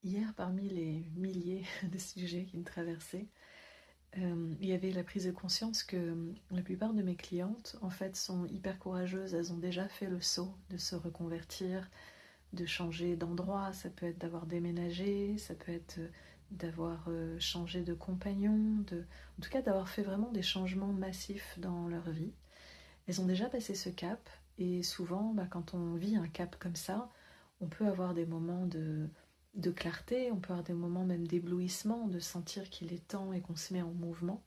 Hier, parmi les milliers de sujets qui me traversaient, il y avait la prise de conscience que la plupart de mes clientes, en fait, sont hyper courageuses. Elles ont déjà fait le saut de se reconvertir, de changer d'endroit. Ça peut être d'avoir déménagé, ça peut être d'avoir changé de compagnon, en tout cas d'avoir fait vraiment des changements massifs dans leur vie. Elles ont déjà passé ce cap et souvent, quand on vit un cap comme ça, on peut avoir des moments de clarté, on peut avoir des moments même d'éblouissement, de sentir qu'il est temps et qu'on se met en mouvement.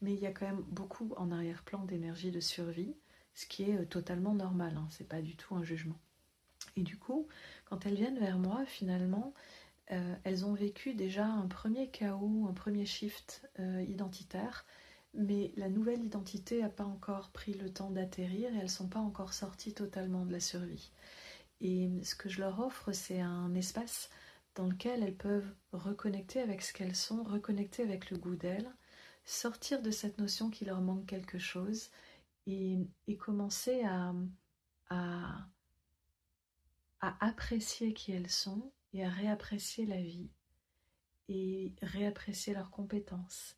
Mais il y a quand même beaucoup en arrière-plan d'énergie de survie, ce qui est totalement normal, hein, c'est pas du tout un jugement. Et du coup, quand elles viennent vers moi, finalement, elles ont vécu déjà un premier chaos, un premier shift identitaire, mais la nouvelle identité n'a pas encore pris le temps d'atterrir et elles ne sont pas encore sorties totalement de la survie. Et ce que je leur offre, c'est un espace dans lequel elles peuvent reconnecter avec ce qu'elles sont, reconnecter avec le goût d'elles, sortir de cette notion qu'il leur manque quelque chose et commencer à, à apprécier qui elles sont et à réapprécier la vie et réapprécier leurs compétences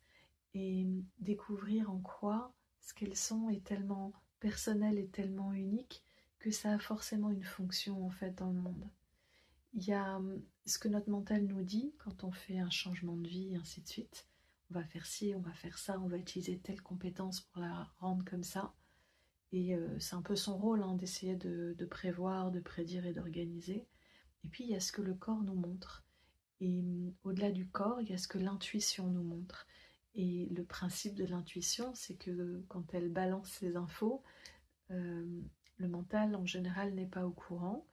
et découvrir en quoi ce qu'elles sont est tellement personnel et tellement unique que ça a forcément une fonction en fait dans le monde. Il y a ce que notre mental nous dit quand on fait un changement de vie et ainsi de suite. On va faire ci, on va faire ça, on va utiliser telle compétence pour la rendre comme ça. Et c'est un peu son rôle hein, d'essayer de prévoir, de prédire et d'organiser. Et puis il y a ce que le corps nous montre. Et au-delà du corps, il y a ce que l'intuition nous montre. Et le principe de l'intuition, c'est que quand elle balance ses infos, euh, le mental en général n'est pas au courant,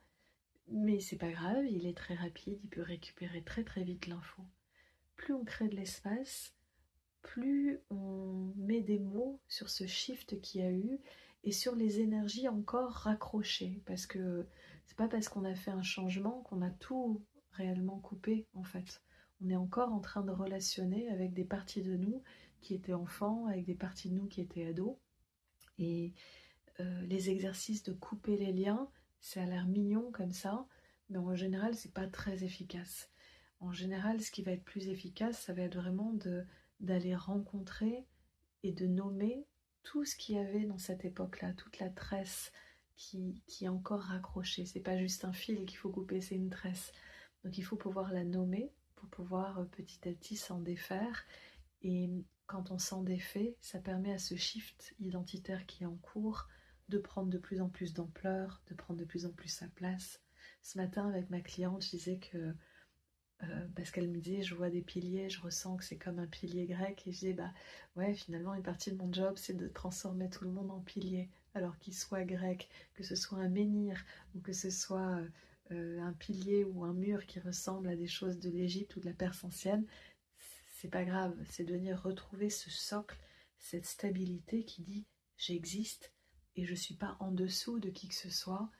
mais c'est pas grave, il est très rapide, il peut récupérer très très vite l'info. Plus on crée de l'espace, plus on met des mots sur ce shift qu'il y a eu et sur les énergies encore raccrochées. Parce que c'est pas parce qu'on a fait un changement qu'on a tout réellement coupé en fait. On est encore en train de relationner avec des parties de nous qui étaient enfants, avec des parties de nous qui étaient ados. Et les exercices de couper les liens, ça a l'air mignon comme ça, mais en général, c'est pas très efficace. En général, ce qui va être plus efficace, ça va être vraiment d'aller rencontrer et de nommer tout ce qu'il y avait dans cette époque-là, toute la tresse qui est encore raccrochée. C'est pas juste un fil qu'il faut couper, c'est une tresse. Donc il faut pouvoir la nommer pour pouvoir petit à petit s'en défaire. Et quand on s'en défait, ça permet à ce shift identitaire qui est en cours de prendre de plus en plus d'ampleur, de prendre de plus en plus sa place. Ce matin, avec ma cliente, je disais que parce qu'elle me disait je vois des piliers, je ressens que c'est comme un pilier grec et je disais bah ouais finalement une partie de mon job c'est de transformer tout le monde en pilier alors qu'il soit grec, que ce soit un menhir ou que ce soit un pilier ou un mur qui ressemble à des choses de l'Égypte ou de la Perse ancienne, c'est pas grave, c'est de venir retrouver ce socle, cette stabilité qui dit j'existe et je suis pas en dessous de qui que ce soit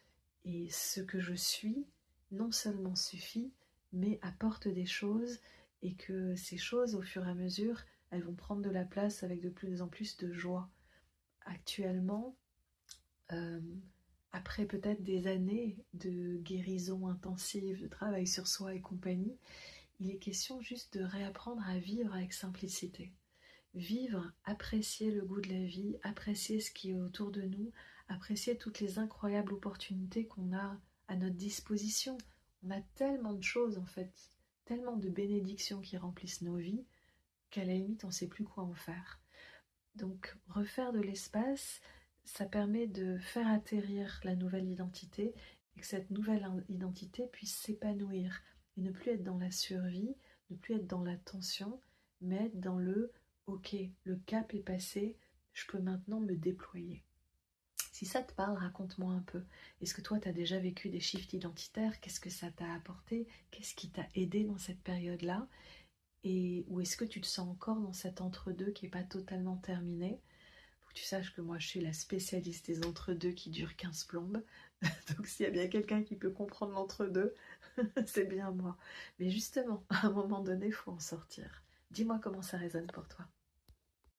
et ce que je suis non seulement suffit mais apporte des choses et que ces choses, au fur et à mesure, elles vont prendre de la place avec de plus en plus de joie. Actuellement, euh, après peut-être des années de guérison intensive, de travail sur soi et compagnie, il est question juste de réapprendre à vivre avec simplicité. Vivre, apprécier le goût de la vie, apprécier ce qui est autour de nous, apprécier toutes les incroyables opportunités qu'on a à notre disposition. On a tellement de choses en fait, tellement de bénédictions qui remplissent nos vies qu'à la limite on ne sait plus quoi en faire. Donc refaire de l'espace, ça permet de faire atterrir la nouvelle identité et que cette nouvelle identité puisse s'épanouir et ne plus être dans la survie, ne plus être dans la tension, mais être dans le ok, le cap est passé, je peux maintenant me déployer. Si ça te parle, raconte-moi un peu. Est-ce que toi, tu as déjà vécu des shifts identitaires? Qu'est-ce que ça t'a apporté? Qu'est-ce qui t'a aidé dans cette période-là? Et ou est-ce que tu te sens encore dans cet entre-deux qui n'est pas totalement terminé? Faut que tu saches que moi, je suis la spécialiste des entre-deux qui durent 15 plombes. Donc s'il y a bien quelqu'un qui peut comprendre l'entre-deux, c'est bien moi. Mais justement, à un moment donné, il faut en sortir. Dis-moi comment ça résonne pour toi.